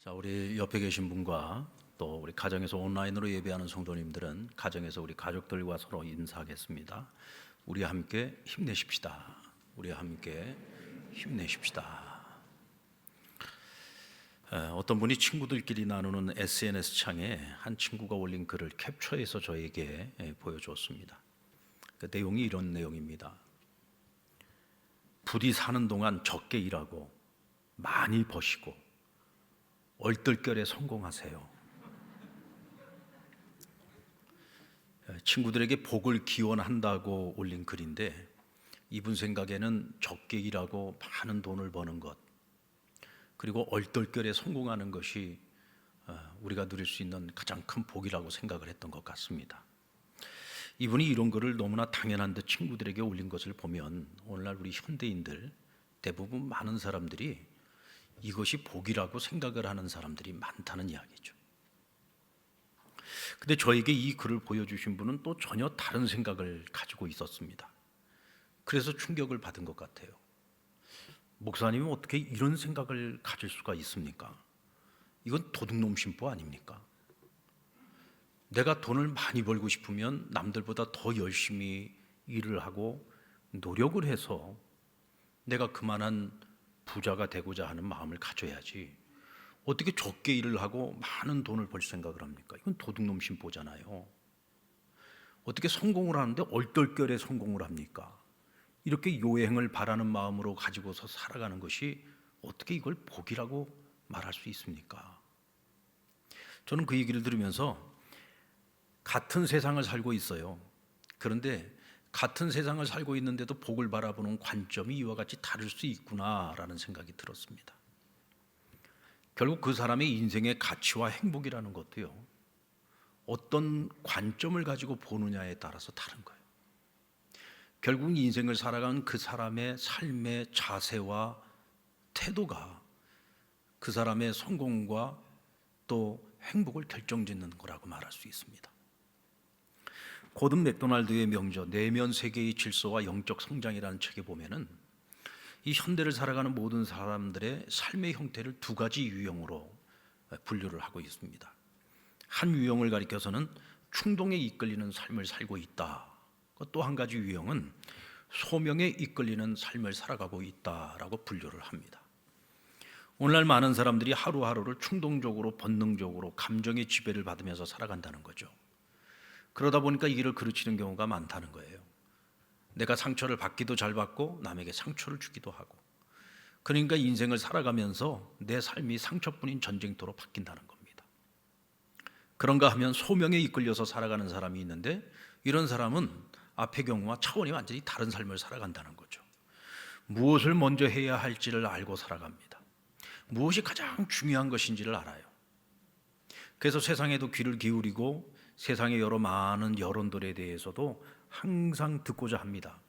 자, 우리 옆에 계신 분과 또 우리 가정에서 온라인으로 예배하는 성도님들은 가정에서 우리 가족들과 서로 인사하겠습니다. 우리 함께 힘내십시다. 우리 함께 힘내십시다. 어떤 분이 친구들끼리 나누는 SNS 창에 한 친구가 올린 글을 캡처해서 저에게 보여주었습니다. 그 내용이 이런 내용입니다. 부디 사는 동안 적게 일하고 많이 버시고 얼떨결에 성공하세요. 친구들에게 복을 기원한다고 올린 글인데, 이분 생각에는 적게 일하고 많은 돈을 버는 것, 그리고 얼떨결에 성공하는 것이 우리가 누릴 수 있는 가장 큰 복이라고 생각을 했던 것 같습니다. 이분이 이런 글을 너무나 당연한 듯 친구들에게 올린 것을 보면 오늘날 우리 현대인들 대부분 많은 사람들이 이것이 복이라고 생각을 하는 사람들이 많다는 이야기죠. 근데 저에게 이 글을 보여주신 분은 또 전혀 다른 생각을 가지고 있었습니다. 그래서 충격을 받은 것 같아요. 목사님은 어떻게 이런 생각을 가질 수가 있습니까? 이건 도둑놈 신부 아닙니까? 내가 돈을 많이 벌고 싶으면 남들보다 더 열심히 일을 하고 노력을 해서 내가 그만한 부자가 되고자 하는 마음을 가져야지, 어떻게 적게 일을 하고 많은 돈을 벌 생각을 합니까? 이건 도둑놈 신보잖아요. 어떻게 성공을 하는데 얼떨결에 성공을 합니까? 이렇게 요행을 바라는 마음으로 가지고서 살아가는 것이 어떻게 이걸 복이라고 말할 수 있습니까? 저는 그 얘기를 들으면서 같은 세상을 살고 있어요. 그런데 같은 세상을 살고 있는데도 복을 바라보는 관점이 이와 같이 다를 수 있구나라는 생각이 들었습니다. 결국 그 사람의 인생의 가치와 행복이라는 것도요, 어떤 관점을 가지고 보느냐에 따라서 다른 거예요. 결국 인생을 살아가는 그 사람의 삶의 자세와 태도가 그 사람의 성공과 또 행복을 결정짓는 거라고 말할 수 있습니다. 고든 맥도날드의 명저 내면 세계의 질서와 영적 성장이라는 책에 보면은 이 현대를 살아가는 모든 사람들의 삶의 형태를 두 가지 유형으로 분류를 하고 있습니다. 한 유형을 가리켜서는 충동에 이끌리는 삶을 살고 있다. 또 한 가지 유형은 소명에 이끌리는 삶을 살아가고 있다라고 분류를 합니다. 오늘날 많은 사람들이 하루하루를 충동적으로 본능적으로 감정의 지배를 받으면서 살아간다는 거죠. 그러다 보니까 이 길을 그르치는 경우가 많다는 거예요. 내가 상처를 받기도 잘 받고 남에게 상처를 주기도 하고, 그러니까 인생을 살아가면서 내 삶이 상처뿐인 전쟁터로 바뀐다는 겁니다. 그런가 하면 소명에 이끌려서 살아가는 사람이 있는데, 이런 사람은 앞의 경우와 차원이 완전히 다른 삶을 살아간다는 거죠. 무엇을 먼저 해야 할지를 알고 살아갑니다. 무엇이 가장 중요한 것인지를 알아요. 그래서 세상에도 귀를 기울이고 세상의 여러 많은 여론들에 대해서도 항상 듣고자 합니다.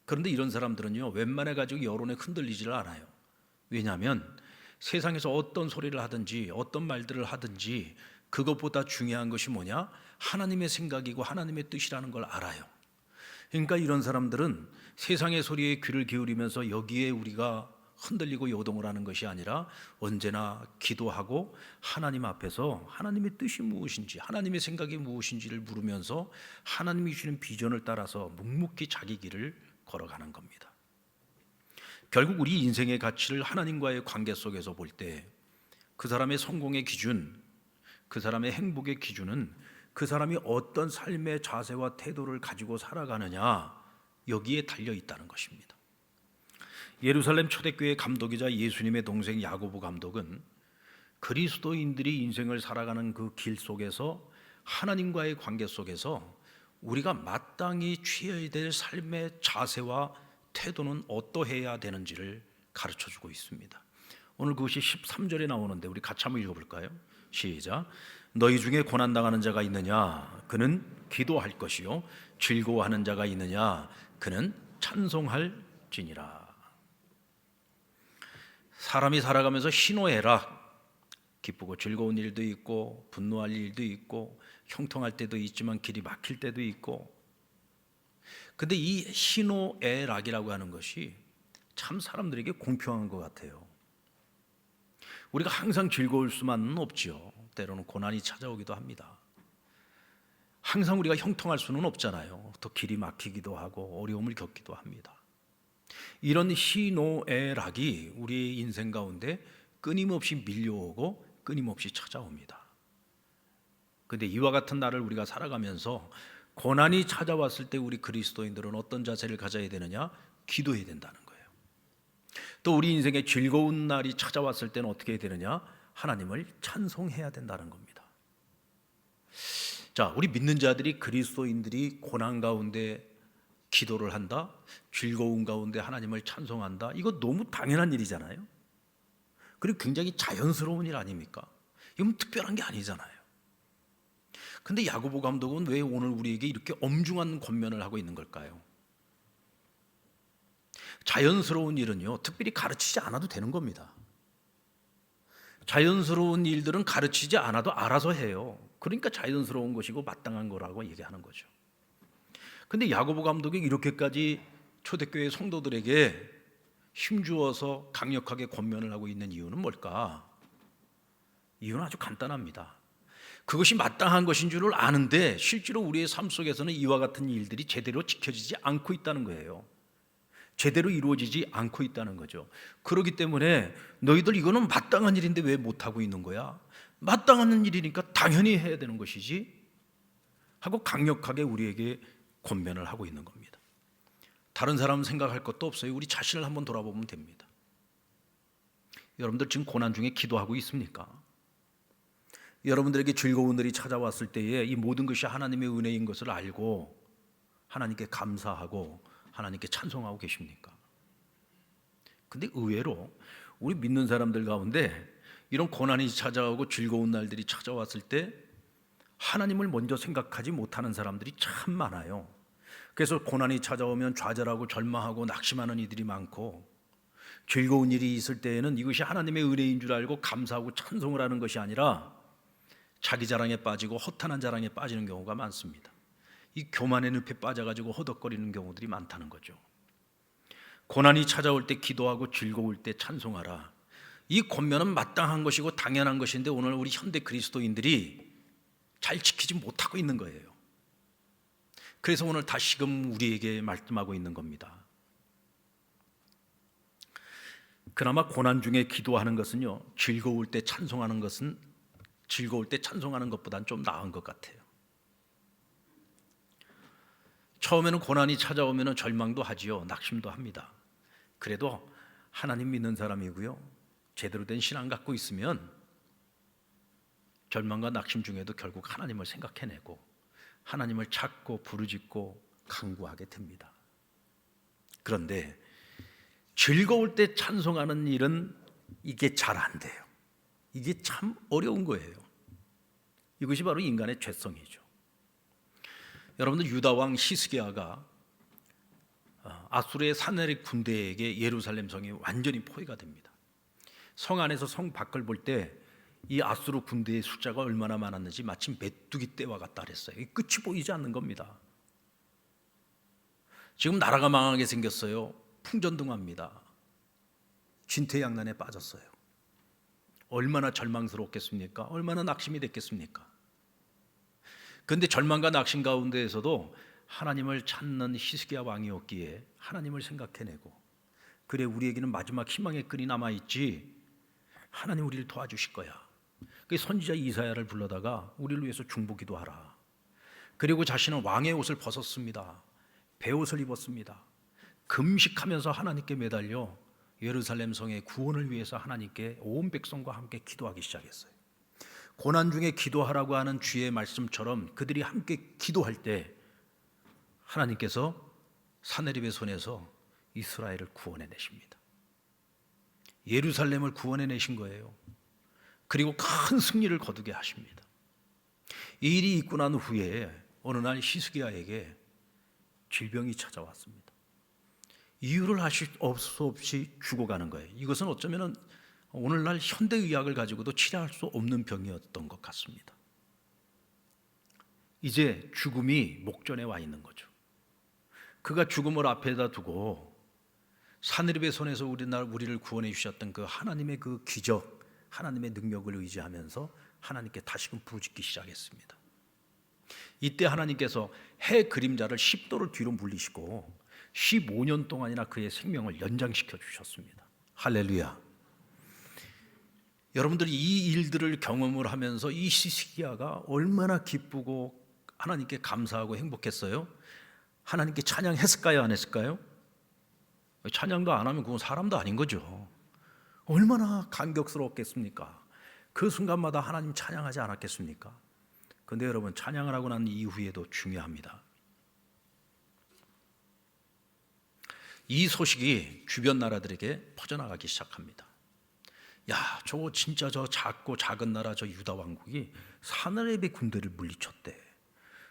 그런데 이런 사람들은요, 웬만해 가지고 여론에 흔들리지를 않아요. 왜냐하면 세상에서 어떤 소리를 하든지 어떤 말들을 하든지 그것보다 중요한 것이 뭐냐? 하나님의 생각이고 하나님의 뜻이라는 걸 알아요. 그러니까 이런 사람들은 세상의 소리에 귀를 기울이면서 여기에 우리가 흔들리고 요동을 하는 것이 아니라 언제나 기도하고 하나님 앞에서 하나님의 뜻이 무엇인지, 하나님의 생각이 무엇인지를 물으면서 하나님이 주시는 비전을 따라서 묵묵히 자기 길을 걸어가는 겁니다. 결국 우리 인생의 가치를 하나님과의 관계 속에서 볼 때 그 사람의 성공의 기준, 그 사람의 행복의 기준은 그 사람이 어떤 삶의 자세와 태도를 가지고 살아가느냐, 여기에 달려 있다는 것입니다. 예루살렘 초대교회 감독이자 예수님의 동생 야고보 감독은 그리스도인들이 인생을 살아가는 그 길 속에서 하나님과의 관계 속에서 우리가 마땅히 취해야 될 삶의 자세와 태도는 어떠해야 되는지를 가르쳐주고 있습니다. 오늘 그것이 13절에 나오는데 우리 같이 한번 읽어볼까요? 시작. 너희 중에 고난당하는 자가 있느냐? 그는 기도할 것이요 즐거워하는 자가 있느냐? 그는 찬송할지니라. 사람이 살아가면서 희노애락, 기쁘고 즐거운 일도 있고 분노할 일도 있고 형통할 때도 있지만 길이 막힐 때도 있고, 근데 이 희노애락이라고 하는 것이 참 사람들에게 공평한 것 같아요. 우리가 항상 즐거울 수만은 없지요. 때로는 고난이 찾아오기도 합니다. 항상 우리가 형통할 수는 없잖아요. 또 길이 막히기도 하고 어려움을 겪기도 합니다. 이런 희노애락이 우리의 인생 가운데 끊임없이 밀려오고 끊임없이 찾아옵니다. 그런데 이와 같은 날을 우리가 살아가면서 고난이 찾아왔을 때 우리 그리스도인들은 어떤 자세를 가져야 되느냐? 기도해야 된다는 거예요. 또 우리 인생에 즐거운 날이 찾아왔을 때는 어떻게 해야 되느냐? 하나님을 찬송해야 된다는 겁니다. 자, 우리 믿는 자들이, 그리스도인들이 고난 가운데 기도를 한다, 즐거운 가운데 하나님을 찬송한다, 이거 너무 당연한 일이잖아요. 그리고 굉장히 자연스러운 일 아닙니까? 이건 특별한 게 아니잖아요. 근데 야고보 감독은 왜 오늘 우리에게 이렇게 엄중한 권면을 하고 있는 걸까요? 자연스러운 일은요, 특별히 가르치지 않아도 되는 겁니다. 자연스러운 일들은 가르치지 않아도 알아서 해요. 그러니까 자연스러운 것이고 마땅한 거라고 얘기하는 거죠. 근데 야고보 감독이 이렇게까지 초대교회 성도들에게 힘주어서 강력하게 권면을 하고 있는 이유는 뭘까? 이유는 아주 간단합니다. 그것이 마땅한 것인 줄을 아는데 실제로 우리의 삶 속에서는 이와 같은 일들이 제대로 지켜지지 않고 있다는 거예요. 제대로 이루어지지 않고 있다는 거죠. 그렇기 때문에 너희들 이거는 마땅한 일인데 왜 못하고 있는 거야? 마땅한 일이니까 당연히 해야 되는 것이지 하고 강력하게 우리에게 권면을 하고 있는 겁니다. 다른 사람은 생각할 것도 없어요. 우리 자신을 한번 돌아보면 됩니다. 여러분들 지금 고난 중에 기도하고 있습니까? 여러분들에게 즐거운 일이 찾아왔을 때에 이 모든 것이 하나님의 은혜인 것을 알고 하나님께 감사하고 하나님께 찬송하고 계십니까? 근데 의외로 우리 믿는 사람들 가운데 이런 고난이 찾아오고 즐거운 날들이 찾아왔을 때 하나님을 먼저 생각하지 못하는 사람들이 참 많아요. 그래서 고난이 찾아오면 좌절하고 절망하고 낙심하는 이들이 많고, 즐거운 일이 있을 때에는 이것이 하나님의 은혜인 줄 알고 감사하고 찬송을 하는 것이 아니라 자기 자랑에 빠지고 허탄한 자랑에 빠지는 경우가 많습니다. 이 교만의 늪에 빠져가지고 허덕거리는 경우들이 많다는 거죠. 고난이 찾아올 때 기도하고 즐거울 때 찬송하라. 이 권면은 마땅한 것이고 당연한 것인데 오늘 우리 현대 그리스도인들이 잘 지키지 못하고 있는 거예요. 그래서 오늘 다시금 우리에게 말씀하고 있는 겁니다. 그나마 고난 중에 기도하는 것은요, 즐거울 때 찬송하는 것보단 좀 나은 것 같아요. 처음에는 고난이 찾아오면 절망도 하지요, 낙심도 합니다. 그래도 하나님 믿는 사람이고요, 제대로 된 신앙 갖고 있으면 절망과 낙심 중에도 결국 하나님을 생각해내고 하나님을 찾고 부르짖고 간구하게 됩니다. 그런데 즐거울 때 찬송하는 일은 이게 잘 안 돼요. 이게 참 어려운 거예요. 이것이 바로 인간의 죄성이죠. 여러분들, 유다 왕 히스기야가 아수르의 사내립 군대에게 예루살렘 성이 완전히 포위가 됩니다. 성 안에서 성 밖을 볼 때 이 아수르 군대의 숫자가 얼마나 많았는지 마치 메뚜기 떼와 같다 그랬어요. 끝이 보이지 않는 겁니다. 지금 나라가 망하게 생겼어요. 풍전등화입니다. 진퇴양난에 빠졌어요. 얼마나 절망스럽겠습니까? 얼마나 낙심이 됐겠습니까? 그런데 절망과 낙심 가운데에서도 하나님을 찾는 히스기야 왕이었기에 하나님을 생각해내고, 그래, 우리에게는 마지막 희망의 끈이 남아있지, 하나님 우리를 도와주실 거야. 그 선지자 이사야를 불러다가 우리를 위해서 중보기도 하라. 그리고 자신은 왕의 옷을 벗었습니다. 베옷을 입었습니다. 금식하면서 하나님께 매달려 예루살렘 성의 구원을 위해서 하나님께 온 백성과 함께 기도하기 시작했어요. 고난 중에 기도하라고 하는 주의 말씀처럼 그들이 함께 기도할 때 하나님께서 사내립의 손에서 이스라엘을 구원해 내십니다. 예루살렘을 구원해 내신 거예요. 그리고 큰 승리를 거두게 하십니다. 이 일이 있고 난 후에 어느 날 히스기야에게 질병이 찾아왔습니다. 이유를 알 수 없이 죽어가는 거예요. 이것은 어쩌면 오늘날 현대의학을 가지고도 치료할 수 없는 병이었던 것 같습니다. 이제 죽음이 목전에 와 있는 거죠. 그가 죽음을 앞에다 두고 사내립의 손에서 우리를 구원해 주셨던 그 하나님의 그 기적, 하나님의 능력을 의지하면서 하나님께 다시금 부르짖기 시작했습니다. 이때 하나님께서 해 그림자를 10도를 뒤로 물리시고 15년 동안이나 그의 생명을 연장시켜 주셨습니다. 할렐루야. 여러분들이 이 일들을 경험을 하면서 이 히스기야가 얼마나 기쁘고 하나님께 감사하고 행복했어요? 하나님께 찬양했을까요? 안 했을까요? 찬양도 안 하면 그건 사람도 아닌 거죠. 얼마나 감격스러웠겠습니까? 그 순간마다 하나님 찬양하지 않았겠습니까? 그런데 여러분, 찬양을 하고 난 이후에도 중요합니다. 이 소식이 주변 나라들에게 퍼져나가기 시작합니다. 야, 저거 진짜 저 작고 작은 나라 저 유다 왕국이 사내립의 군대를 물리쳤대.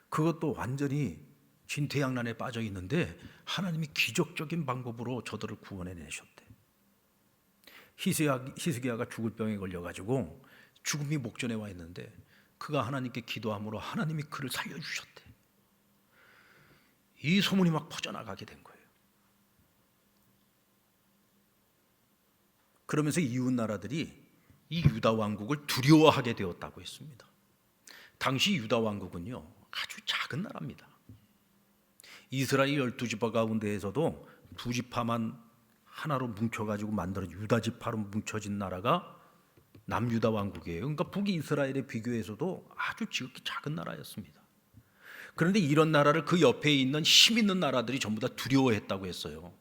그것도 완전히 진퇴양난에 빠져 있는데 하나님이 기적적인 방법으로 저들을 구원해내셨대. 히스기야가 죽을 병에 걸려가지고 죽음이 목전에 와 있는데 그가 하나님께 기도함으로 하나님이 그를 살려주셨대. 이 소문이 막 퍼져나가게 된 거예요. 그러면서 이웃 나라들이 이 유다 왕국을 두려워하게 되었다고 했습니다. 당시 유다 왕국은요, 아주 작은 나라입니다. 이스라엘 12지파 가운데에서도 2지파만 하나로 뭉쳐가지고 만들어 유다 지파로 뭉쳐진 나라가 남유다 왕국이에요. 그러니까 북이스라엘에 비교해서도 아주 지극히 작은 나라였습니다. 그런데 이런 나라를 그 옆에 있는 힘 있는 나라들이 전부 다 두려워했다고 했어요.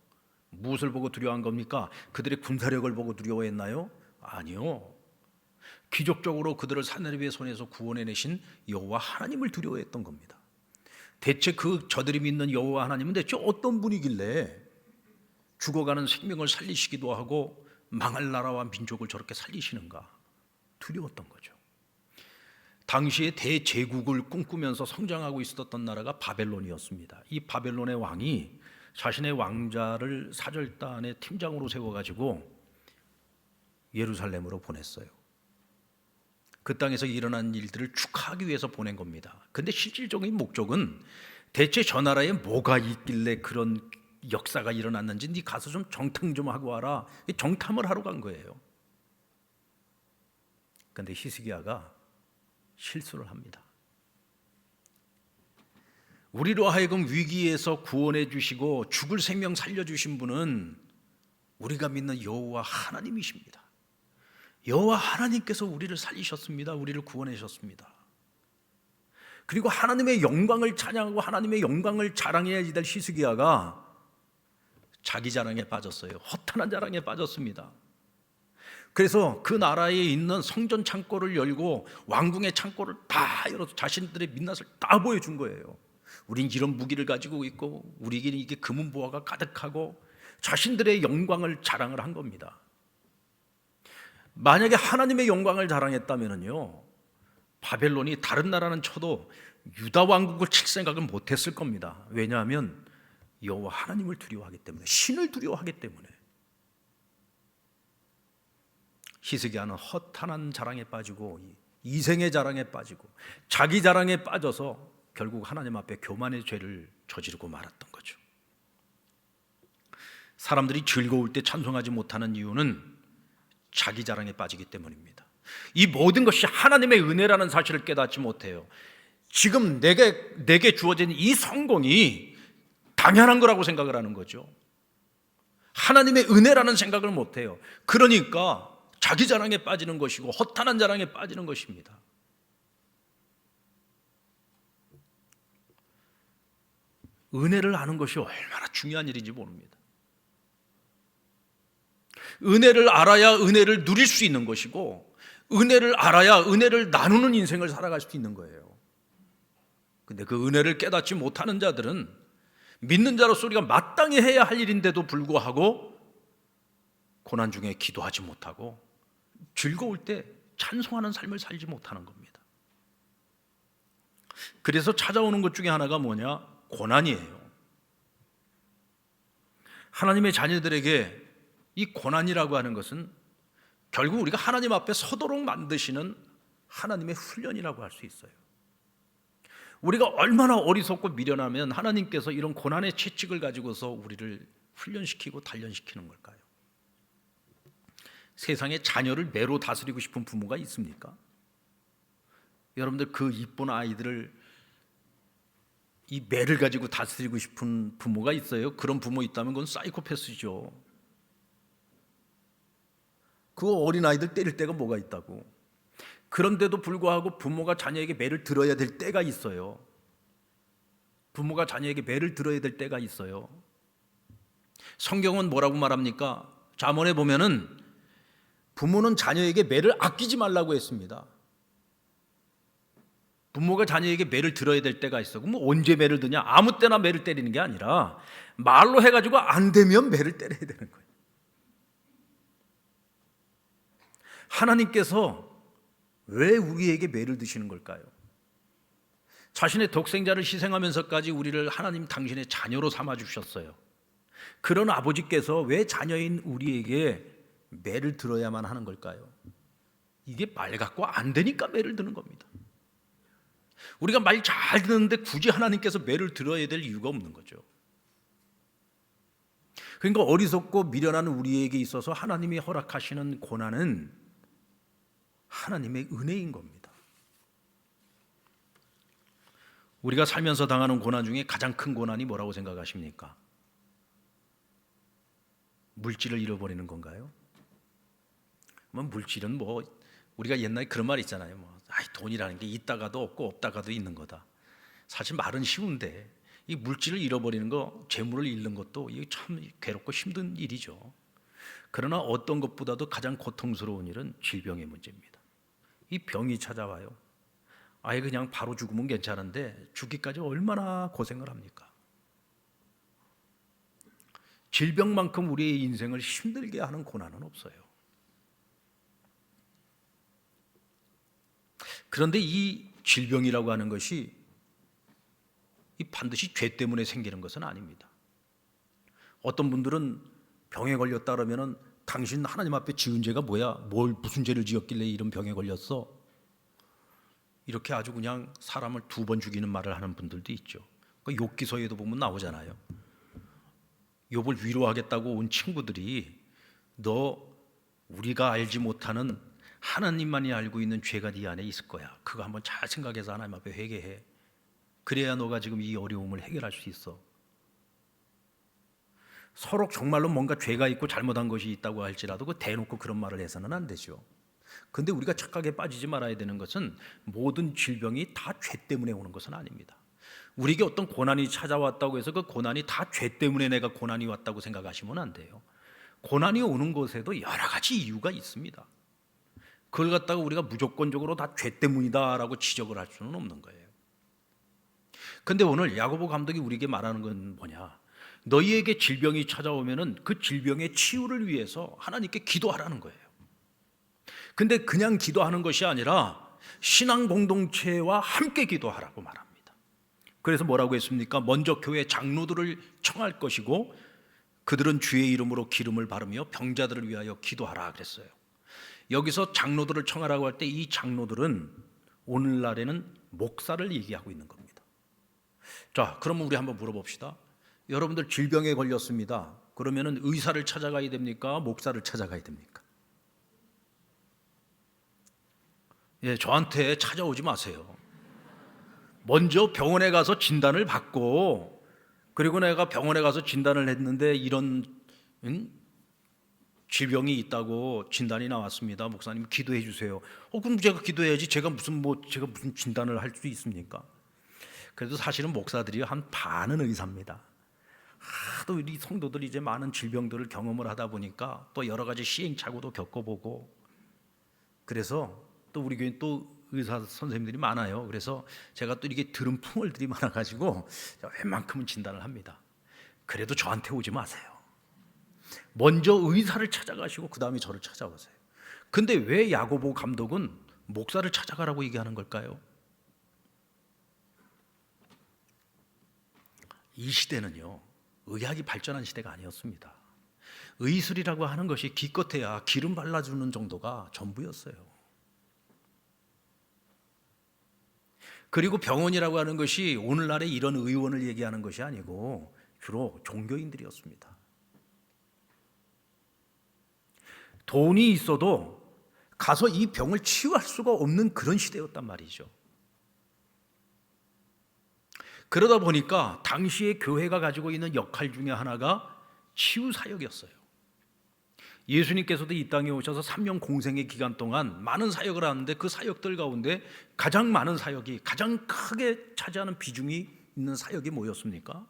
무엇을 보고 두려워한 겁니까? 그들의 군사력을 보고 두려워했나요? 아니요. 기적적으로 그들을 사내립의 손에서 구원해내신 여호와 하나님을 두려워했던 겁니다. 대체 저들이 믿는 여호와 하나님은 대체 어떤 분이길래 죽어가는 생명을 살리시기도 하고 망할 나라와 민족을 저렇게 살리시는가? 두려웠던 거죠. 당시에 대제국을 꿈꾸면서 성장하고 있었던 나라가 바벨론이었습니다. 이 바벨론의 왕이 자신의 왕자를 사절단의 팀장으로 세워가지고 예루살렘으로 보냈어요. 그 땅에서 일어난 일들을 축하하기 위해서 보낸 겁니다. 근데 실질적인 목적은 대체 저 나라에 뭐가 있길래 그런 역사가 일어났는지 네 가서 좀 정탐 좀 하고 와라. 정탐을 하러 간 거예요. 근데 히스기야가 실수를 합니다. 우리로 하여금 위기에서 구원해 주시고 죽을 생명 살려주신 분은 우리가 믿는 여호와 하나님이십니다. 여호와 하나님께서 우리를 살리셨습니다. 우리를 구원하셨습니다. 그리고 하나님의 영광을 찬양하고 하나님의 영광을 자랑해야지 될 히스기야가 자기 자랑에 빠졌어요. 허탄한 자랑에 빠졌습니다. 그래서 그 나라에 있는 성전 창고를 열고 왕궁의 창고를 다 열어서 자신들의 민낯을 다 보여준 거예요. 우린 이런 무기를 가지고 있고 우리에게는 이게 금은보화가 가득하고 자신들의 영광을 자랑을 한 겁니다. 만약에 하나님의 영광을 자랑했다면요, 바벨론이 다른 나라는 쳐도 유다 왕국을 칠 생각은 못했을 겁니다. 왜냐하면 여호와 하나님을 두려워하기 때문에, 신을 두려워하기 때문에. 히스기야는 허탄한 자랑에 빠지고 이생의 자랑에 빠지고 자기 자랑에 빠져서 결국 하나님 앞에 교만의 죄를 저지르고 말았던 거죠. 사람들이 즐거울 때 찬송하지 못하는 이유는 자기 자랑에 빠지기 때문입니다. 이 모든 것이 하나님의 은혜라는 사실을 깨닫지 못해요. 지금 내게 주어진 이 성공이 당연한 거라고 생각을 하는 거죠. 하나님의 은혜라는 생각을 못해요. 그러니까 자기 자랑에 빠지는 것이고 허탄한 자랑에 빠지는 것입니다. 은혜를 아는 것이 얼마나 중요한 일인지 모릅니다. 은혜를 알아야 은혜를 누릴 수 있는 것이고 은혜를 알아야 은혜를 나누는 인생을 살아갈 수 있는 거예요. 근데 그 은혜를 깨닫지 못하는 자들은 믿는 자로서 우리가 마땅히 해야 할 일인데도 불구하고 고난 중에 기도하지 못하고 즐거울 때 찬송하는 삶을 살지 못하는 겁니다. 그래서 찾아오는 것 중에 하나가 뭐냐? 고난이에요. 하나님의 자녀들에게 이 고난이라고 하는 것은 결국 우리가 하나님 앞에 서도록 만드시는 하나님의 훈련이라고 할 수 있어요. 우리가 얼마나 어리석고 미련하면 하나님께서 이런 고난의 채찍을 가지고서 우리를 훈련시키고 단련시키는 걸까요? 세상에 자녀를 매로 다스리고 싶은 부모가 있습니까? 여러분들 그 이쁜 아이들을 이 매를 가지고 다스리고 싶은 부모가 있어요? 그런 부모 있다면 그건 사이코패스죠. 그 어린아이들 때릴 때가 뭐가 있다고. 그런데도 불구하고 부모가 자녀에게 매를 들어야 될 때가 있어요. 부모가 자녀에게 매를 들어야 될 때가 있어요. 성경은 뭐라고 말합니까? 잠언에 보면은 부모는 자녀에게 매를 아끼지 말라고 했습니다. 부모가 자녀에게 매를 들어야 될 때가 있어. 그럼 언제 매를 드냐? 아무 때나 매를 때리는 게 아니라 말로 해가지고 안 되면 매를 때려야 되는 거예요. 하나님께서 왜 우리에게 매를 드시는 걸까요? 자신의 독생자를 희생하면서까지 우리를 하나님 당신의 자녀로 삼아주셨어요. 그런 아버지께서 왜 자녀인 우리에게 매를 들어야만 하는 걸까요? 이게 말 갖고 안 되니까 매를 드는 겁니다. 우리가 말 잘 듣는데 굳이 하나님께서 매를 들어야 될 이유가 없는 거죠. 그러니까 어리석고 미련한 우리에게 있어서 하나님이 허락하시는 고난은 하나님의 은혜인 겁니다. 우리가 살면서 당하는 고난 중에 가장 큰 고난이 뭐라고 생각하십니까? 물질을 잃어버리는 건가요? 물질은 우리가 옛날에 그런 말 있잖아요. 돈이라는 게 있다가도 없고 없다가도 있는 거다. 사실 말은 쉬운데 이 물질을 잃어버리는 거, 재물을 잃는 것도 이게 참 괴롭고 힘든 일이죠. 그러나 어떤 것보다도 가장 고통스러운 일은 질병의 문제입니다. 이 병이 찾아와요. 아예 그냥 바로 죽으면 괜찮은데 죽기까지 얼마나 고생을 합니까? 질병만큼 우리의 인생을 힘들게 하는 고난은 없어요. 그런데 이 질병이라고 하는 것이 반드시 죄 때문에 생기는 것은 아닙니다. 어떤 분들은 병에 걸렸다 그러면은 당신 하나님 앞에 지은 죄가 뭐야? 무슨 죄를 지었길래 이런 병에 걸렸어? 이렇게 아주 그냥 사람을 2번 죽이는 말을 하는 분들도 있죠. 그 욥기서에도 보면 나오잖아요. 욥을 위로하겠다고 온 친구들이 너 우리가 알지 못하는 하나님만이 알고 있는 죄가 네 안에 있을 거야. 그거 한번 잘 생각해서 하나님 앞에 회개해. 그래야 너가 지금 이 어려움을 해결할 수 있어. 서로 정말로 뭔가 죄가 있고 잘못한 것이 있다고 할지라도 그 대놓고 그런 말을 해서는 안 되죠. 근데 우리가 착각에 빠지지 말아야 되는 것은 모든 질병이 다 죄 때문에 오는 것은 아닙니다. 우리에게 어떤 고난이 찾아왔다고 해서 그 고난이 다 죄 때문에 내가 고난이 왔다고 생각하시면 안 돼요. 고난이 오는 것에도 여러 가지 이유가 있습니다. 그걸 갖다가 우리가 무조건적으로 다 죄 때문이다라고 지적을 할 수는 없는 거예요. 근데 오늘 야고보 감독이 우리에게 말하는 건 뭐냐? 너희에게 질병이 찾아오면은 그 질병의 치유를 위해서 하나님께 기도하라는 거예요. 근데 그냥 기도하는 것이 아니라 신앙 공동체와 함께 기도하라고 말합니다. 그래서 뭐라고 했습니까? 먼저 교회 장로들을 청할 것이고 그들은 주의 이름으로 기름을 바르며 병자들을 위하여 기도하라 그랬어요. 여기서 장로들을 청하라고 할 때 이 장로들은 오늘날에는 목사를 얘기하고 있는 겁니다. 자, 그러면 우리 한번 물어봅시다. 여러분들 질병에 걸렸습니다. 그러면은 의사를 찾아가야 됩니까? 목사를 찾아가야 됩니까? 저한테 찾아오지 마세요. 먼저 병원에 가서 진단을 받고, 그리고 내가 병원에 가서 진단을 했는데 이런 질병이 있다고 진단이 나왔습니다. 목사님 기도해 주세요. 그럼 제가 기도해야지. 제가 무슨 진단을 할 수 있습니까? 그래도 사실은 목사들이 한 반은 의사입니다. 하도 우리 성도들이 이제 많은 질병들을 경험을 하다 보니까 또 여러 가지 시행착오도 겪어보고, 그래서 또 우리 교회는 또 의사 선생님들이 많아요. 그래서 제가 또 이렇게 들은 풍월들이 많아가지고 웬만큼은 진단을 합니다. 그래도 저한테 오지 마세요. 먼저 의사를 찾아가시고 그 다음에 저를 찾아오세요. 근데 왜 야고보 감독은 목사를 찾아가라고 얘기하는 걸까요? 이 시대는요, 의학이 발전한 시대가 아니었습니다. 의술이라고 하는 것이 기껏해야 기름 발라주는 정도가 전부였어요. 그리고 병원이라고 하는 것이 오늘날의 이런 의원을 얘기하는 것이 아니고 주로 종교인들이었습니다. 돈이 있어도 가서 이 병을 치유할 수가 없는 그런 시대였단 말이죠. 그러다 보니까 당시에 교회가 가지고 있는 역할 중에 하나가 치유 사역이었어요. 예수님께서도 이 땅에 오셔서 3년 공생의 기간 동안 많은 사역을 하는데 그 사역들 가운데 가장 많은 사역이, 가장 크게 차지하는 비중이 있는 사역이 뭐였습니까?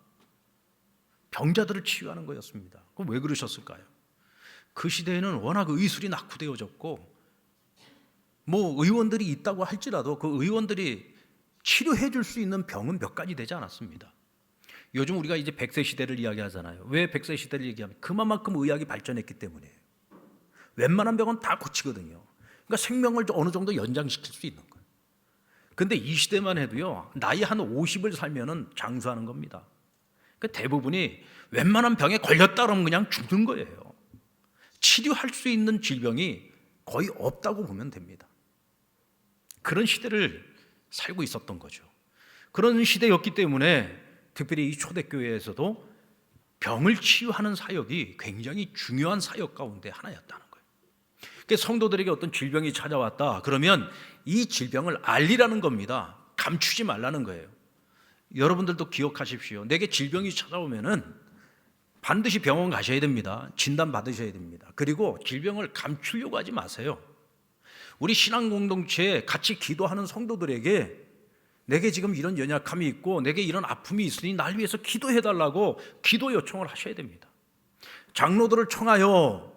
병자들을 치유하는 거였습니다. 그럼 왜 그러셨을까요? 그 시대에는 워낙 의술이 낙후되어졌고 의원들이 있다고 할지라도 그 의원들이 치료해 줄 수 있는 병은 몇 가지 되지 않았습니다. 요즘 우리가 이제 100세 시대를 이야기하잖아요. 왜 100세 시대를 얘기하면 그만큼 의학이 발전했기 때문이에요. 웬만한 병은 다 고치거든요. 그러니까 생명을 어느 정도 연장시킬 수 있는 거예요. 근데 이 시대만 해도요, 나이 한 50을 살면은 장수하는 겁니다. 그러니까 대부분이 웬만한 병에 걸렸다 그러면 그냥 죽는 거예요. 치료할 수 있는 질병이 거의 없다고 보면 됩니다. 그런 시대를 살고 있었던 거죠. 그런 시대였기 때문에 특별히 이 초대교회에서도 병을 치유하는 사역이 굉장히 중요한 사역 가운데 하나였다는 거예요. 그러니까 성도들에게 어떤 질병이 찾아왔다 그러면 이 질병을 알리라는 겁니다. 감추지 말라는 거예요. 여러분들도 기억하십시오. 내게 질병이 찾아오면은 반드시 병원 가셔야 됩니다. 진단 받으셔야 됩니다. 그리고 질병을 감추려고 하지 마세요. 우리 신앙 공동체에 같이 기도하는 성도들에게 내게 지금 이런 연약함이 있고 내게 이런 아픔이 있으니 날 위해서 기도해 달라고 기도 요청을 하셔야 됩니다. 장로들을 청하여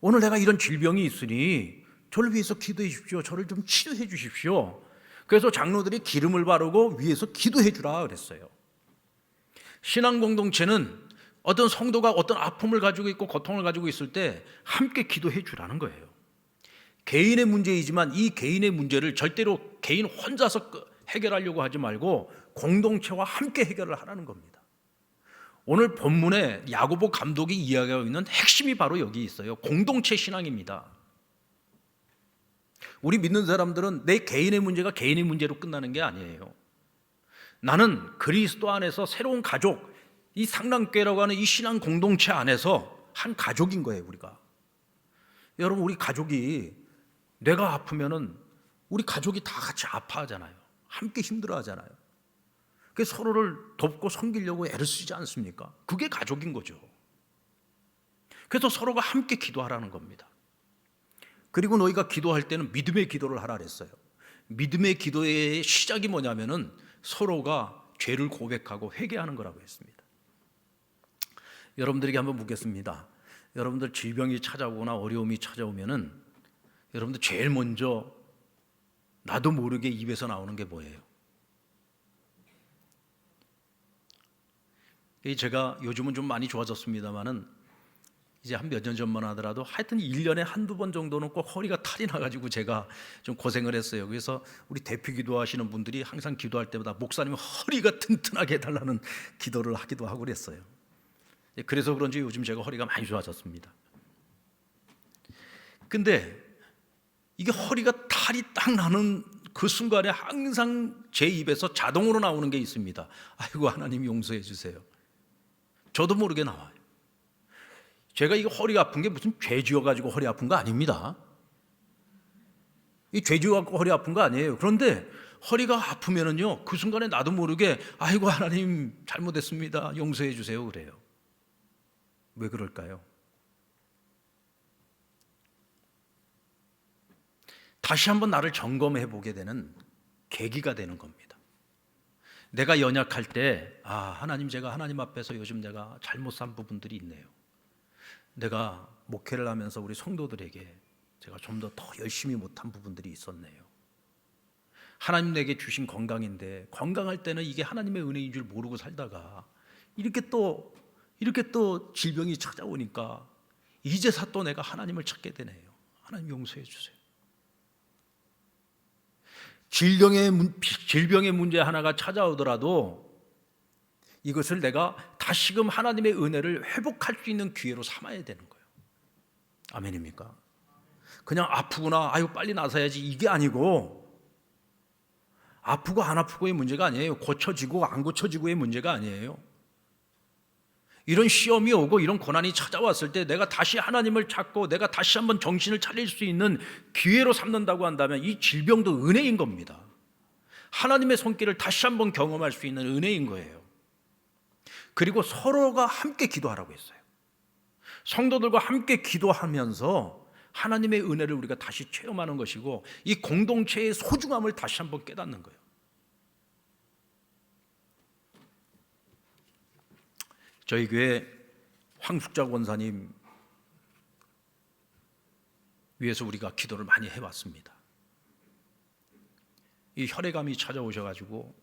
오늘 내가 이런 질병이 있으니 저를 위해서 기도해 주십시오. 저를 좀 치료해 주십시오. 그래서 장로들이 기름을 바르고 위에서 기도해 주라 그랬어요. 신앙 공동체는 어떤 성도가 어떤 아픔을 가지고 있고 고통을 가지고 있을 때 함께 기도해 주라는 거예요. 개인의 문제이지만 이 개인의 문제를 절대로 개인 혼자서 해결하려고 하지 말고 공동체와 함께 해결을 하라는 겁니다. 오늘 본문에 야고보 감독이 이야기하고 있는 핵심이 바로 여기 있어요. 공동체 신앙입니다. 우리 믿는 사람들은 내 개인의 문제가 개인의 문제로 끝나는 게 아니에요. 나는 그리스도 안에서 새로운 가족, 이 상랑교회라고 하는 이 신앙 공동체 안에서 한 가족인 거예요, 우리가. 여러분, 우리 가족이 뇌가 아프면은 우리 가족이 다 같이 아파하잖아요. 함께 힘들어하잖아요. 그래서 서로를 돕고 섬기려고 애를 쓰지 않습니까? 그게 가족인 거죠. 그래서 서로가 함께 기도하라는 겁니다. 그리고 너희가 기도할 때는 믿음의 기도를 하라 그랬어요. 믿음의 기도의 시작이 뭐냐면은 서로가 죄를 고백하고 회개하는 거라고 했습니다. 여러분들에게 한번 묻겠습니다. 여러분들 질병이 찾아오거나 어려움이 찾아오면은 여러분들 제일 먼저 나도 모르게 입에서 나오는 게 뭐예요? 제가 요즘은 좀 많이 좋아졌습니다만은 이제 한 몇 년 전만 하더라도 하여튼 1년에 한두 번 정도는 꼭 허리가 탈이 나가지고 제가 좀 고생을 했어요. 그래서 우리 대피 기도하시는 분들이 항상 기도할 때마다 목사님 허리가 튼튼하게 해달라는 기도를 하기도 하고 그랬어요. 그래서 그런지 요즘 제가 허리가 많이 좋아졌습니다. 근데 이게 허리가 탈이 딱 나는 그 순간에 항상 제 입에서 자동으로 나오는 게 있습니다. 아이고 하나님 용서해 주세요. 저도 모르게 나와요. 제가 이거 허리가 아픈 게 무슨 죄 지어가지고 허리 아픈 거 아닙니다. 이 죄 지어가지고 허리 아픈 거 아니에요. 그런데 허리가 아프면은요 그 순간에 나도 모르게 아이고 하나님 잘못했습니다. 용서해 주세요 그래요. 왜 그럴까요? 다시 한번 나를 점검해 보게 되는 계기가 되는 겁니다. 내가 연약할 때 하나님 제가 하나님 앞에서 요즘 내가 잘못 산 부분들이 있네요. 내가 목회를 하면서 우리 성도들에게 제가 좀 더 열심히 못한 부분들이 있었네요. 하나님 내게 주신 건강인데 건강할 때는 이게 하나님의 은혜인 줄 모르고 살다가 이렇게 또 질병이 찾아오니까 이제서 또 내가 하나님을 찾게 되네요. 하나님 용서해 주세요. 질병의 문제 하나가 찾아오더라도 이것을 내가 다시금 하나님의 은혜를 회복할 수 있는 기회로 삼아야 되는 거예요. 아멘입니까? 그냥 아프구나, 아유 빨리 나서야지 이게 아니고 아프고 안 아프고의 문제가 아니에요. 고쳐지고 안 고쳐지고의 문제가 아니에요. 이런 시험이 오고 이런 고난이 찾아왔을 때 내가 다시 하나님을 찾고 내가 다시 한번 정신을 차릴 수 있는 기회로 삼는다고 한다면 이 질병도 은혜인 겁니다. 하나님의 손길을 다시 한번 경험할 수 있는 은혜인 거예요. 그리고 서로가 함께 기도하라고 했어요. 성도들과 함께 기도하면서 하나님의 은혜를 우리가 다시 체험하는 것이고 이 공동체의 소중함을 다시 한번 깨닫는 거예요. 저희 교회 황숙자 권사님 위해서 우리가 기도를 많이 해왔습니다. 이 혈액암이 찾아오셔가지고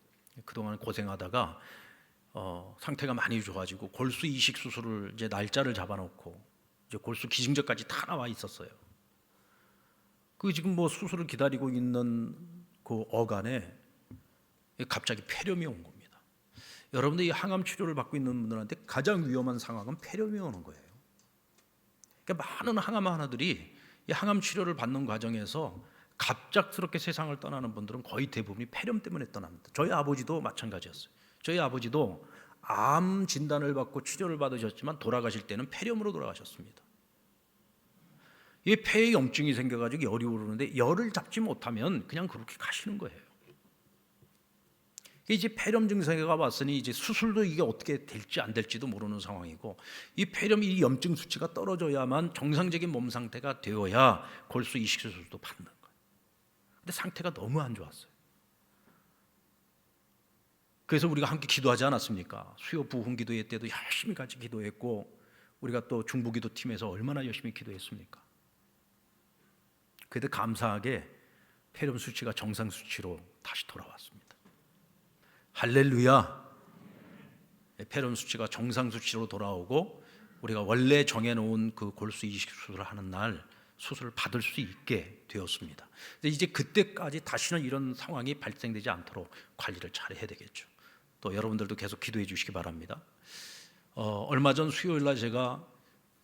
그동안 고생하다가 상태가 많이 좋아지고 골수 이식 수술을 이제 날짜를 잡아놓고 이제 골수 기증자까지 다 나와 있었어요. 그 지금 뭐 수술을 기다리고 있는 그 어간에 갑자기 폐렴이 온 겁니다. 여러분들 이 항암 치료를 받고 있는 분들한테 가장 위험한 상황은 폐렴이 오는 거예요. 그러니까 많은 항암 하나들이 이 항암 치료를 받는 과정에서 갑작스럽게 세상을 떠나는 분들은 거의 대부분이 폐렴 때문에 떠납니다. 저희 아버지도 마찬가지였어요. 저희 아버지도 암 진단을 받고 치료를 받으셨지만 돌아가실 때는 폐렴으로 돌아가셨습니다. 이 폐에 염증이 생겨가지고 열이 오르는데 열을 잡지 못하면 그냥 그렇게 가시는 거예요. 이제 폐렴 증세가 왔으니 이제 수술도 이게 어떻게 될지 안 될지도 모르는 상황이고 이 폐렴 이 염증 수치가 떨어져야만 정상적인 몸 상태가 되어야 골수 이식 수술도 받는 거예요. 근데 상태가 너무 안 좋았어요. 그래서 우리가 함께 기도하지 않았습니까? 수요 부흥 기도회 때도 열심히 같이 기도했고 우리가 또 중보기도 팀에서 얼마나 열심히 기도했습니까? 그래도 감사하게 폐렴 수치가 정상 수치로 다시 돌아왔습니다. 할렐루야. 폐렴 수치가 정상 수치로 돌아오고 우리가 원래 정해놓은 그 골수 이식 수술을 하는 날 수술을 받을 수 있게 되었습니다. 이제 그때까지 다시는 이런 상황이 발생되지 않도록 관리를 잘 해야 되겠죠. 또 여러분들도 계속 기도해 주시기 바랍니다. 얼마 전 수요일 날 제가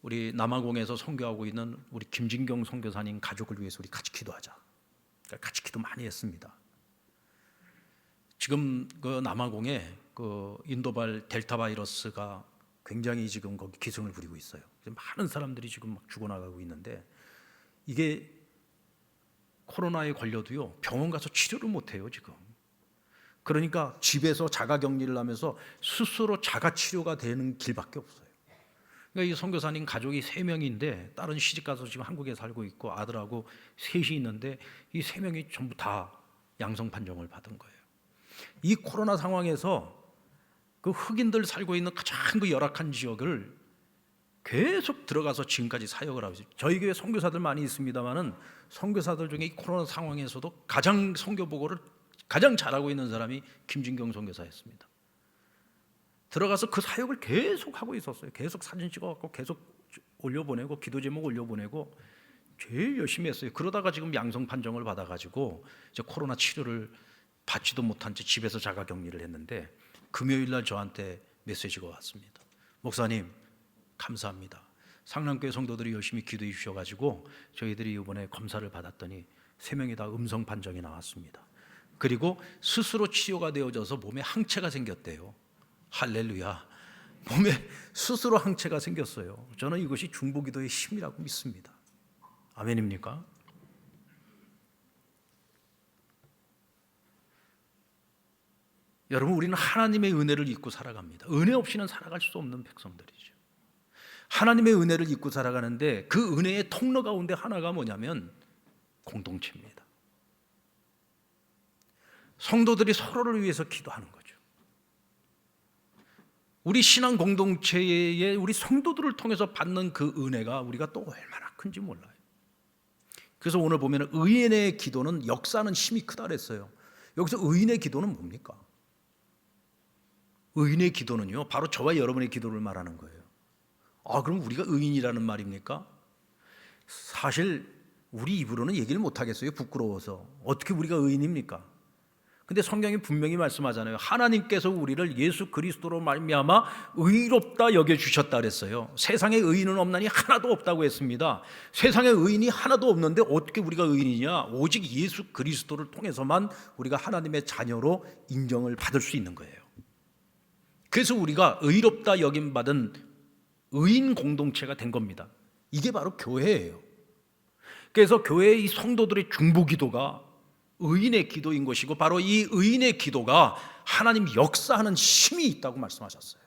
우리 남아공에서 선교하고 있는 우리 김진경 선교사님 가족을 위해서 우리 같이 기도하자. 같이 기도 많이 했습니다. 지금 그 남아공에 그 인도발 델타 바이러스가 굉장히 지금 거기 기승을 부리고 있어요. 많은 사람들이 지금 막 죽어나가고 있는데 이게 코로나에 걸려도요 병원 가서 치료를 못 해요 지금. 그러니까 집에서 자가격리를 하면서 스스로 자가치료가 되는 길밖에 없어요. 그러니까 이 선교사님 가족이 3명인데 딸은 시집가서 지금 한국에 살고 있고 아들하고 셋이 있는데 이 3명이 전부 다 양성 판정을 받은 거예요. 이 코로나 상황에서 그 흑인들 살고 있는 가장 그 열악한 지역을 계속 들어가서 지금까지 사역을 하고 있어요. 저희 교회 선교사들 많이 있습니다만은 선교사들 중에 이 코로나 상황에서도 가장 선교 보고를 가장 잘하고 있는 사람이 김진경 선교사였습니다. 들어가서 그 사역을 계속 하고 있었어요. 계속 사진 찍어갖고 계속 올려보내고 기도 제목 올려보내고 제일 열심히 했어요. 그러다가 지금 양성 판정을 받아가지고 이제 코로나 치료를 받지도 못한 채 집에서 자가격리를 했는데 금요일 날 저한테 메시지가 왔습니다. 목사님 감사합니다. 상남교회 성도들이 열심히 기도해 주셔가지고 저희들이 이번에 검사를 받았더니 3명이 다 음성 판정이 나왔습니다. 그리고 스스로 치료가 되어져서 몸에 항체가 생겼대요. 할렐루야. 몸에 스스로 항체가 생겼어요. 저는 이것이 중보기도의 힘이라고 믿습니다. 아멘입니까? 여러분 우리는 하나님의 은혜를 잊고 살아갑니다. 은혜 없이는 살아갈 수 없는 백성들이죠. 하나님의 은혜를 잊고 살아가는데 그 은혜의 통로 가운데 하나가 뭐냐면 공동체입니다. 성도들이 서로를 위해서 기도하는 거죠. 우리 신앙 공동체에 우리 성도들을 통해서 받는 그 은혜가 우리가 또 얼마나 큰지 몰라요. 그래서 오늘 보면 의인의 기도는 역사는 힘이 크다 그랬어요. 여기서 의인의 기도는 뭡니까? 의인의 기도는요 바로 저와 여러분의 기도를 말하는 거예요. 그럼 우리가 의인이라는 말입니까? 사실 우리 입으로는 얘기를 못하겠어요. 부끄러워서. 어떻게 우리가 의인입니까? 근데 성경이 분명히 말씀하잖아요. 하나님께서 우리를 예수 그리스도로 말미암아 의롭다 여겨주셨다 그랬어요. 세상에 의인은 없나니 하나도 없다고 했습니다. 세상에 의인이 하나도 없는데 어떻게 우리가 의인이냐? 오직 예수 그리스도를 통해서만 우리가 하나님의 자녀로 인정을 받을 수 있는 거예요. 그래서 우리가 의롭다 여김받은 의인 공동체가 된 겁니다. 이게 바로 교회예요. 그래서 교회의 이 성도들의 중보기도가 의인의 기도인 것이고, 바로 이 의인의 기도가 하나님이 역사하는 힘이 있다고 말씀하셨어요.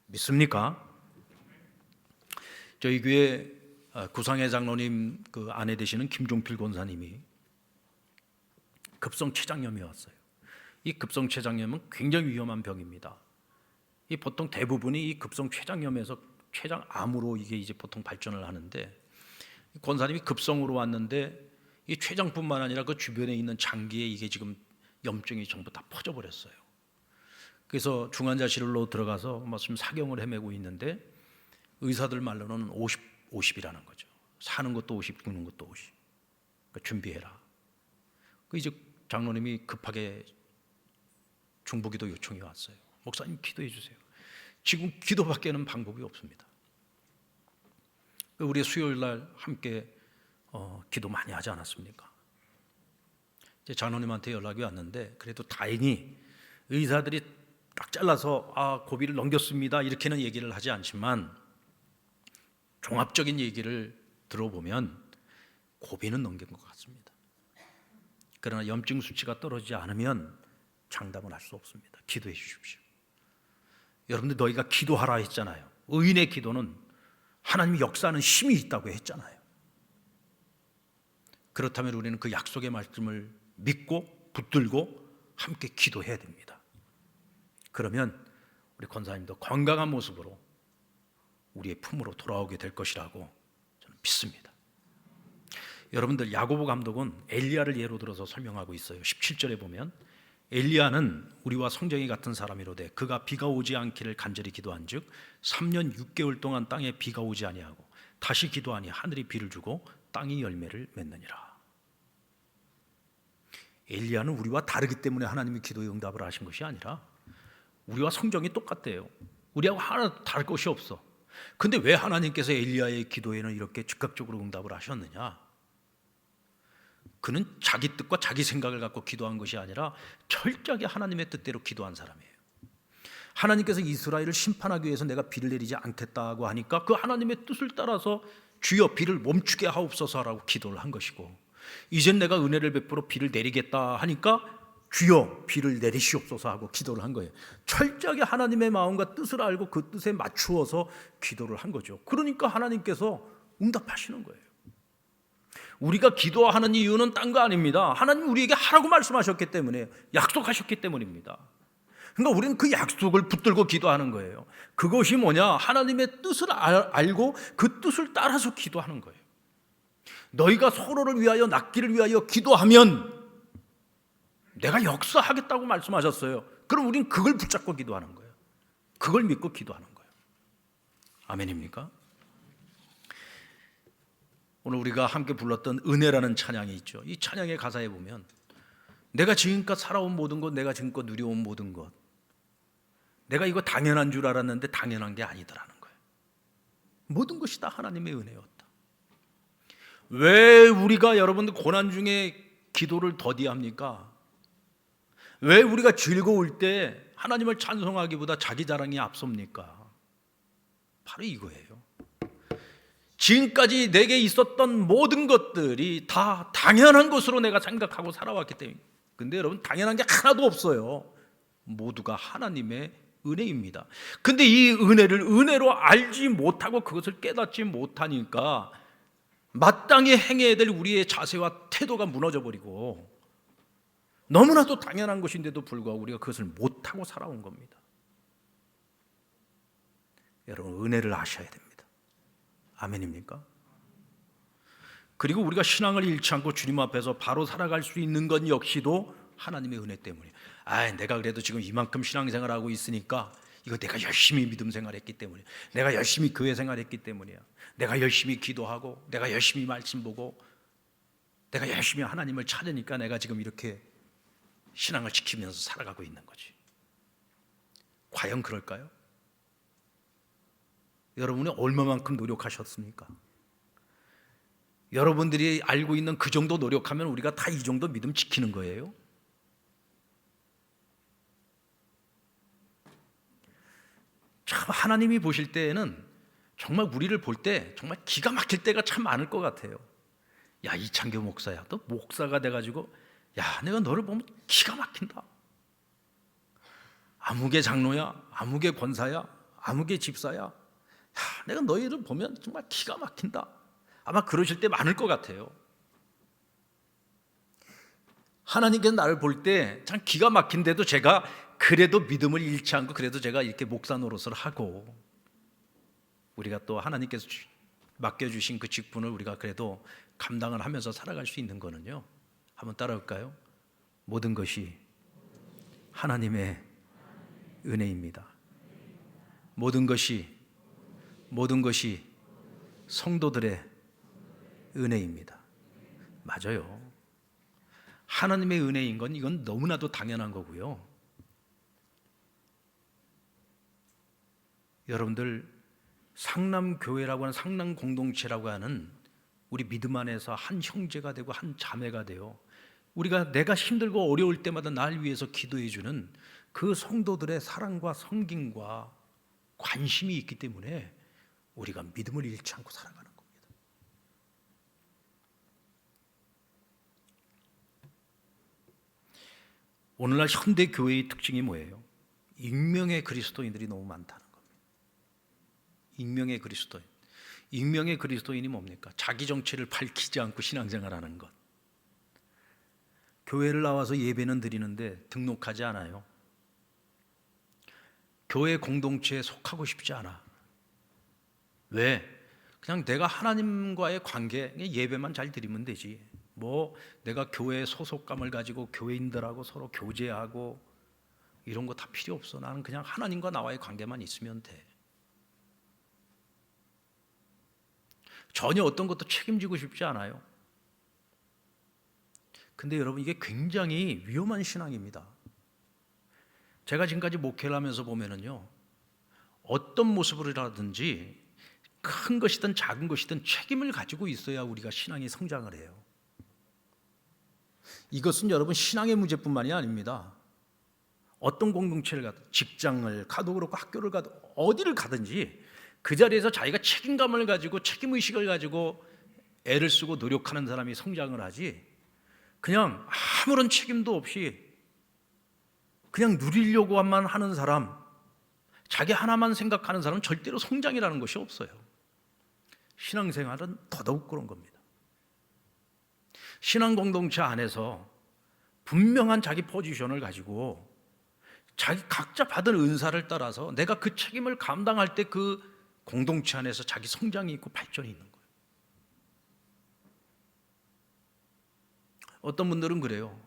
믿습니까? 저희 교회 구상회 장로님 그 아내 되시는 김종필 권사님이 급성췌장염이 왔어요. 이 급성췌장염은 굉장히 위험한 병입니다. 이 보통 대부분이 이 급성췌장염에서 췌장암으로 이게 이제 보통 발전을 하는데, 권사님이 급성으로 왔는데 이 췌장뿐만 아니라 그 주변에 있는 장기에 이게 지금 염증이 전부 다 퍼져 버렸어요. 그래서 중환자실로 들어가서 지금 사경을 헤매고 있는데, 의사들 말로는 50이라는 거죠. 사는 것도 50, 죽는 것도 50. 그러니까 준비해라. 그 이제 장로님이 급하게 중보기도 요청이 왔어요. 목사님 기도해 주세요. 지금 기도밖에는 방법이 없습니다. 우리 수요일 날 함께 기도 많이 하지 않았습니까? 이제 장로님한테 연락이 왔는데, 그래도 다행히 의사들이 딱 잘라서 고비를 넘겼습니다 이렇게는 얘기를 하지 않지만, 종합적인 얘기를 들어보면 고비는 넘긴 것 같습니다. 그러나 염증 수치가 떨어지지 않으면 장담을 할 수 없습니다. 기도해 주십시오. 여러분들, 너희가 기도하라 했잖아요. 의인의 기도는 하나님이 역사하는 힘이 있다고 했잖아요. 그렇다면 우리는 그 약속의 말씀을 믿고 붙들고 함께 기도해야 됩니다. 그러면 우리 권사님도 건강한 모습으로 우리의 품으로 돌아오게 될 것이라고 저는 믿습니다. 여러분들, 야고보 감독은 엘리야를 예로 들어서 설명하고 있어요. 17절에 보면 엘리야는 우리와 성정이 같은 사람이로되 그가 비가 오지 않기를 간절히 기도한즉 3년 6개월 동안 땅에 비가 오지 아니하고 다시 기도하니 하늘이 비를 주고 땅이 열매를 맺느니라. 엘리야는 우리와 다르기 때문에 하나님이 기도의 응답을 하신 것이 아니라 우리와 성정이 똑같대요. 우리하고 하나 다를 것이 없어. 근데 왜 하나님께서 엘리야의 기도에는 이렇게 즉각적으로 응답을 하셨느냐? 그는 자기 뜻과 자기 생각을 갖고 기도한 것이 아니라 철저하게 하나님의 뜻대로 기도한 사람이에요. 하나님께서 이스라엘을 심판하기 위해서 내가 비를 내리지 않겠다고 하니까 그 하나님의 뜻을 따라서 주여 비를 멈추게 하옵소서라고 기도를 한 것이고, 이젠 내가 은혜를 베풀어 비를 내리겠다 하니까 주여 비를 내리시옵소서 하고 기도를 한 거예요. 철저하게 하나님의 마음과 뜻을 알고 그 뜻에 맞추어서 기도를 한 거죠. 그러니까 하나님께서 응답하시는 거예요. 우리가 기도하는 이유는 딴 거 아닙니다. 하나님 우리에게 하라고 말씀하셨기 때문에, 약속하셨기 때문입니다. 그러니까 우리는 그 약속을 붙들고 기도하는 거예요. 그것이 뭐냐? 하나님의 뜻을 알고 그 뜻을 따라서 기도하는 거예요. 너희가 서로를 위하여 낫기를 위하여 기도하면 내가 역사하겠다고 말씀하셨어요. 그럼 우리는 그걸 붙잡고 기도하는 거예요. 그걸 믿고 기도하는 거예요. 아멘입니까? 오늘 우리가 함께 불렀던 은혜라는 찬양이 있죠. 이 찬양의 가사에 보면 내가 지금껏 살아온 모든 것, 내가 지금껏 누려온 모든 것, 내가 이거 당연한 줄 알았는데 당연한 게 아니더라는 거예요. 모든 것이 다 하나님의 은혜였다. 왜 우리가 여러분들 고난 중에 기도를 더디합니까? 왜 우리가 즐거울 때 하나님을 찬송하기보다 자기 자랑이 앞섭니까? 바로 이거예요. 지금까지 내게 있었던 모든 것들이 다 당연한 것으로 내가 생각하고 살아왔기 때문에. 근데 여러분, 당연한 게 하나도 없어요. 모두가 하나님의 은혜입니다. 근데 이 은혜를 은혜로 알지 못하고 그것을 깨닫지 못하니까 마땅히 행해야 될 우리의 자세와 태도가 무너져 버리고, 너무나도 당연한 것인데도 불구하고 우리가 그것을 못하고 살아온 겁니다. 여러분, 은혜를 아셔야 됩니다. 아멘입니까? 그리고 우리가 신앙을 잃지 않고 주님 앞에서 바로 살아갈 수 있는 건 역시도 하나님의 은혜 때문이에요. 내가 그래도 지금 이만큼 신앙생활하고 있으니까 이거 내가 열심히 믿음 생활했기 때문이야. 내가 열심히 교회 생활했기 때문이야. 내가 열심히 기도하고 내가 열심히 말씀 보고 내가 열심히 하나님을 찾으니까 내가 지금 이렇게 신앙을 지키면서 살아가고 있는 거지. 과연 그럴까요? 여러분이 얼마만큼 노력하셨습니까? 여러분들이 알고 있는 그 정도 노력하면 우리가 다 이 정도 믿음 지키는 거예요? 참 하나님이 보실 때에는 정말 우리를 볼 때 정말 기가 막힐 때가 참 많을 것 같아요. 야, 이창규 목사야, 너 목사가 돼가지고 야, 내가 너를 보면 기가 막힌다. 아무개 장로야, 아무개 권사야, 아무개 집사야, 야, 내가 너희를 보면 정말 기가 막힌다. 아마 그러실 때 많을 것 같아요. 하나님께서 나를 볼 때 참 기가 막힌데도 제가 그래도 믿음을 잃지 않고 그래도 제가 이렇게 목사 노릇을 하고, 우리가 또 하나님께서 맡겨주신 그 직분을 우리가 그래도 감당을 하면서 살아갈 수 있는 거는요, 한번 따라올까요? 모든 것이 하나님의 은혜입니다. 모든 것이 성도들의 은혜입니다. 맞아요. 하나님의 은혜인 건 이건 너무나도 당연한 거고요. 여러분들, 상남교회라고 하는 상남 공동체라고 하는 우리 믿음 안에서 한 형제가 되고 한 자매가 되어 내가 힘들고 어려울 때마다 날 위해서 기도해 주는 그 성도들의 사랑과 섬김과 관심이 있기 때문에 우리가 믿음을 잃지 않고 살아가는 겁니다. 오늘날 현대 교회의 특징이 뭐예요? 익명의 그리스도인들이 너무 많다는 겁니다. 익명의 그리스도인. 익명의 그리스도인이 뭡니까? 자기 정체를 밝히지 않고 신앙생활하는 것. 교회를 나와서 예배는 드리는데 등록하지 않아요. 교회 공동체에 속하고 싶지 않아. 왜? 그냥 내가 하나님과의 관계, 예배만 잘 드리면 되지. 내가 교회 소속감을 가지고 교회인들하고 서로 교제하고 이런 거 다 필요 없어. 나는 그냥 하나님과 나와의 관계만 있으면 돼. 전혀 어떤 것도 책임지고 싶지 않아요. 근데 여러분, 이게 굉장히 위험한 신앙입니다. 제가 지금까지 목회를 하면서 보면은요, 어떤 모습으로라든지 큰 것이든 작은 것이든 책임을 가지고 있어야 우리가 신앙이 성장을 해요. 이것은 여러분 신앙의 문제뿐만이 아닙니다. 어떤 공동체를 가든, 직장을 가도 그렇고 학교를 가도 어디를 가든지 그 자리에서 자기가 책임감을 가지고 책임의식을 가지고 애를 쓰고 노력하는 사람이 성장을 하지, 그냥 아무런 책임도 없이 그냥 누리려고만 하는 사람, 자기 하나만 생각하는 사람은 절대로 성장이라는 것이 없어요. 신앙생활은 더더욱 그런 겁니다. 신앙 공동체 안에서 분명한 자기 포지션을 가지고 자기 각자 받은 은사를 따라서 내가 그 책임을 감당할 때 그 공동체 안에서 자기 성장이 있고 발전이 있는 거예요. 어떤 분들은 그래요.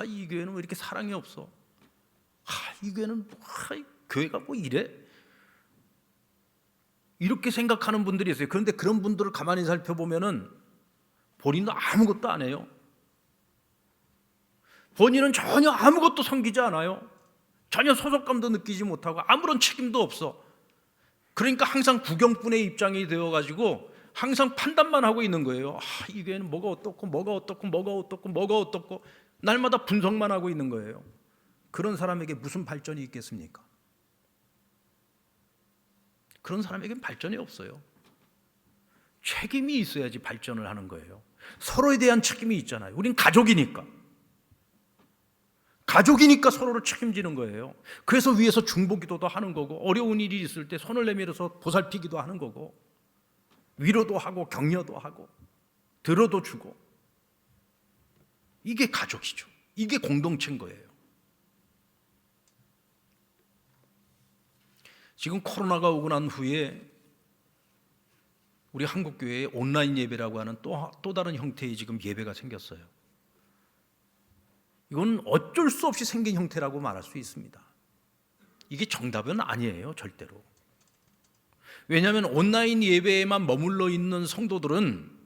이 교회는 왜 이렇게 사랑이 없어? 이 교회는 교회가 뭐 이래? 이렇게 생각하는 분들이 있어요. 그런데 그런 분들을 가만히 살펴보면은 본인은 아무것도 안 해요. 본인은 전혀 아무것도 섬기지 않아요. 전혀 소속감도 느끼지 못하고 아무런 책임도 없어. 그러니까 항상 구경꾼의 입장이 되어가지고 항상 판단만 하고 있는 거예요. 이 교회는 뭐가 어떻고 날마다 분석만 하고 있는 거예요. 그런 사람에게 무슨 발전이 있겠습니까? 그런 사람에게는 발전이 없어요. 책임이 있어야지 발전을 하는 거예요. 서로에 대한 책임이 있잖아요. 우린 가족이니까 서로를 책임지는 거예요. 그래서 위에서 중보기도도 하는 거고, 어려운 일이 있을 때 손을 내밀어서 보살피기도 하는 거고, 위로도 하고 격려도 하고 들어도 주고. 이게 가족이죠. 이게 공동체인 거예요. 지금 코로나가 오고 난 후에 우리 한국교회에 온라인 예배라고 하는 또 다른 형태의 지금 예배가 생겼어요. 이건 어쩔 수 없이 생긴 형태라고 말할 수 있습니다. 이게 정답은 아니에요, 절대로. 왜냐하면 온라인 예배에만 머물러 있는 성도들은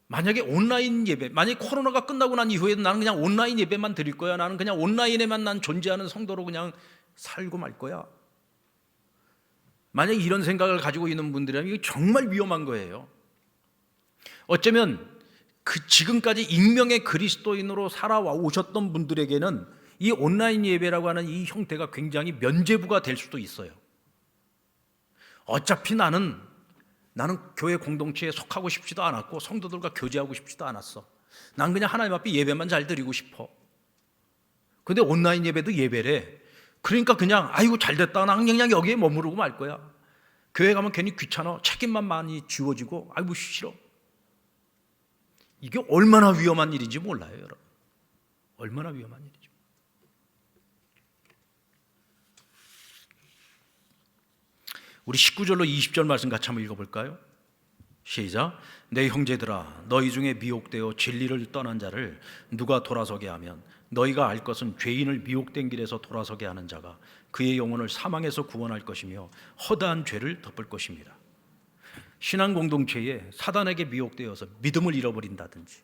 만약에 온라인 예배, 만약에 코로나가 끝나고 난 이후에도 나는 그냥 온라인 예배만 드릴 거야, 나는 그냥 온라인에만 난 존재하는 성도로 그냥 살고 말 거야, 만약에 이런 생각을 가지고 있는 분들이라면 이게 정말 위험한 거예요. 어쩌면 지금까지 익명의 그리스도인으로 살아오셨던 분들에게는 이 온라인 예배라고 하는 이 형태가 굉장히 면죄부가 될 수도 있어요. 어차피 나는 교회 공동체에 속하고 싶지도 않았고 성도들과 교제하고 싶지도 않았어. 난 그냥 하나님 앞에 예배만 잘 드리고 싶어. 근데 온라인 예배도 예배래. 그러니까 그냥 아이고 잘됐다. 난 그냥 여기에 머무르고 말 거야. 교회 가면 괜히 귀찮아. 책임만 많이 지워지고 아이고 싫어. 이게 얼마나 위험한 일인지 몰라요, 여러분. 얼마나 위험한 일이죠. 우리 19절로 20절 말씀 같이 한번 읽어볼까요? 시작. 내 형제들아, 너희 중에 미혹되어 진리를 떠난 자를 누가 돌아서게 하면 너희가 알 것은 죄인을 미혹된 길에서 돌아서게 하는 자가 그의 영혼을 사망에서 구원할 것이며 허다한 죄를 덮을 것입니다. 신앙 공동체에 사단에게 미혹되어서 믿음을 잃어버린다든지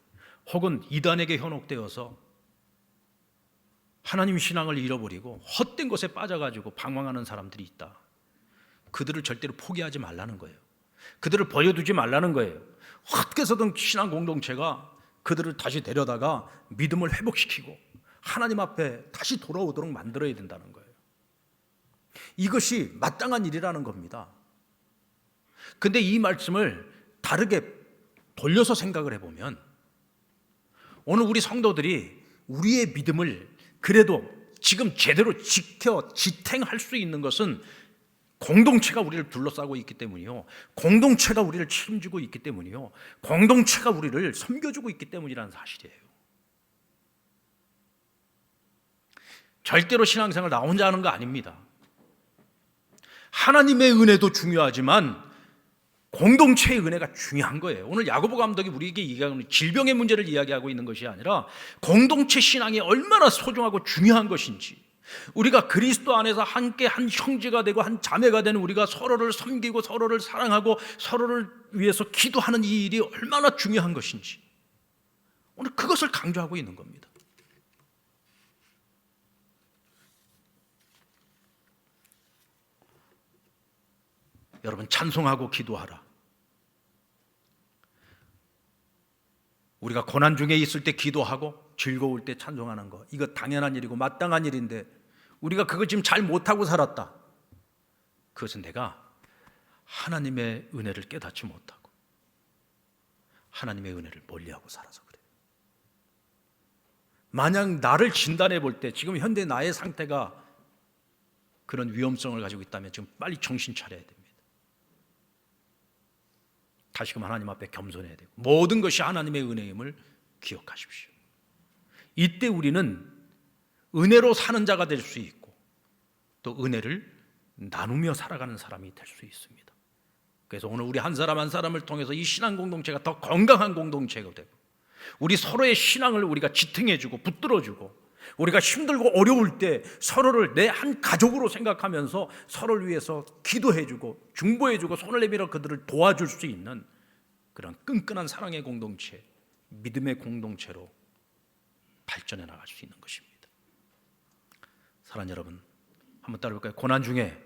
혹은 이단에게 현혹되어서 하나님 신앙을 잃어버리고 헛된 것에 빠져가지고 방황하는 사람들이 있다. 그들을 절대로 포기하지 말라는 거예요. 그들을 버려두지 말라는 거예요. 어떻게서든 신앙 공동체가 그들을 다시 데려다가 믿음을 회복시키고 하나님 앞에 다시 돌아오도록 만들어야 된다는 거예요. 이것이 마땅한 일이라는 겁니다. 근데 이 말씀을 다르게 돌려서 생각을 해보면 오늘 우리 성도들이 우리의 믿음을 그래도 지금 제대로 지탱할 수 있는 것은 공동체가 우리를 둘러싸고 있기 때문이요, 공동체가 우리를 책임지고 있기 때문이요, 공동체가 우리를 섬겨주고 있기 때문이라는 사실이에요. 절대로 신앙생활 나 혼자 하는 거 아닙니다. 하나님의 은혜도 중요하지만 공동체의 은혜가 중요한 거예요. 오늘 야고보 감독이 우리에게 얘기하는 질병의 문제를 이야기하고 있는 것이 아니라 공동체 신앙이 얼마나 소중하고 중요한 것인지, 우리가 그리스도 안에서 함께 한 형제가 되고 한 자매가 되는 우리가 서로를 섬기고 서로를 사랑하고 서로를 위해서 기도하는 이 일이 얼마나 중요한 것인지 오늘 그것을 강조하고 있는 겁니다. 여러분, 찬송하고 기도하라. 우리가 고난 중에 있을 때 기도하고 즐거울 때 찬송하는 거, 이거 당연한 일이고 마땅한 일인데 우리가 그걸 지금 잘 못하고 살았다. 그것은 내가 하나님의 은혜를 깨닫지 못하고 하나님의 은혜를 멀리하고 살아서 그래요. 만약 나를 진단해 볼 때 지금 현재 나의 상태가 그런 위험성을 가지고 있다면 지금 빨리 정신 차려야 됩니다. 다시금 하나님 앞에 겸손해야 되고 모든 것이 하나님의 은혜임을 기억하십시오. 이때 우리는 은혜로 사는 자가 될 수 있고 또 은혜를 나누며 살아가는 사람이 될 수 있습니다. 그래서 오늘 우리 한 사람 한 사람을 통해서 이 신앙 공동체가 더 건강한 공동체가 되고 우리 서로의 신앙을 우리가 지탱해주고 붙들어주고 우리가 힘들고 어려울 때 서로를 내 한 가족으로 생각하면서 서로를 위해서 기도해주고 중보해주고 손을 내밀어 그들을 도와줄 수 있는 그런 끈끈한 사랑의 공동체, 믿음의 공동체로 발전해 나갈 수 있는 것입니다. 사랑하는 여러분, 한번 따라볼까요? 고난 중에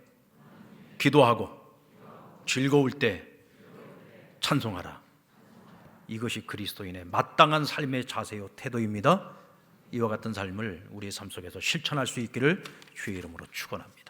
기도하고 즐거울 때 찬송하라. 이것이 그리스도인의 마땅한 삶의 자세요 태도입니다. 이와 같은 삶을 우리의 삶 속에서 실천할 수 있기를 주의 이름으로 축원합니다.